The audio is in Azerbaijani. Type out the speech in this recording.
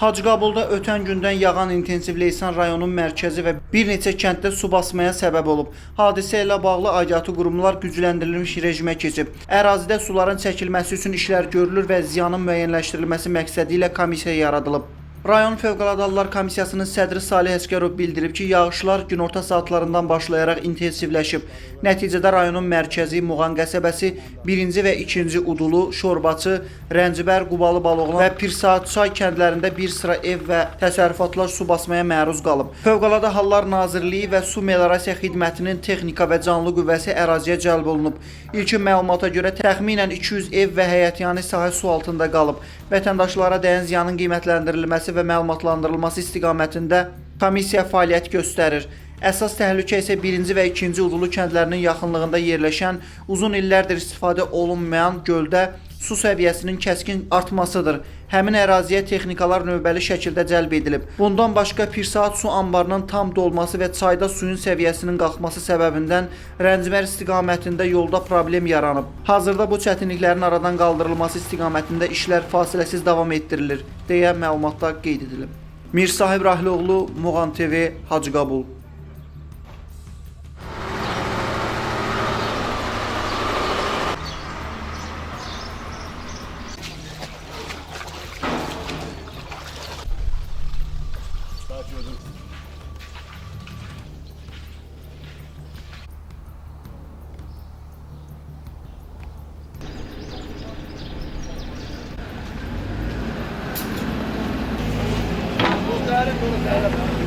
Hacıqabulda ötən gündən yağan intensiv leysan rayonun mərkəzi və bir neçə kənddə su basmaya səbəb olub. Hadisə ilə bağlı aidiyyatı qurumlar gücləndirilmiş rejimə keçib. Ərazidə suların çəkilməsi üçün işlər görülür və ziyanın müəyyənləşdirilməsi məqsədi ilə komissiya yaradılıb. Rayon Fövqəladə Hallar Komissiyasının sədri Salih Əsgərov bildirib ki, yağışlar günorta saatlarından başlayaraq intensivləşib. Nəticədə rayonun mərkəzi, Muğan qəsəbəsi, 1-ci və 2-ci Udulu, Şorbaçı, Rəncibər, Qubalı Baloğlan və Pirsaat çay kəndlərində bir sıra ev və təsərrüfatlar su basmaya məruz qalıb. Fövqəladə Hallar Nazirliyi və Su Meliorasiya Xidmətinin texnika və canlı qüvvəsi əraziyə cəlb olunub. İlkin məlumata görə təxminən 200 ev və həyətyanı sahə su altında qalıb. Vətəndaşlara dəyən ziyanın qiymətləndirilməsi və məlumatlandırılması istiqamətində komissiya fəaliyyət göstərir. Əsas təhlükə isə 1-ci və 2-ci Udulu kəndlərinin yaxınlığında yerləşən, uzun illərdir istifadə olunmayan göldə su səviyyəsinin kəskin artmasıdır. Həmin əraziyə texnikalar növbəli şəkildə cəlb edilib. Bundan başqa Pirsaat su anbarının tam dolması və çayda suyun səviyyəsinin qalxması səbəbindən Rəncibər istiqamətində yolda problem yaranıb. Hazırda bu çətinliklərin aradan qaldırılması istiqamətində işlər fasiləsiz davam etdirilir, deyə məlumatda qeyd edilib. Mirsahib Rahloğlu, Muğan TV, Hacıqabul. Doğru, doğru.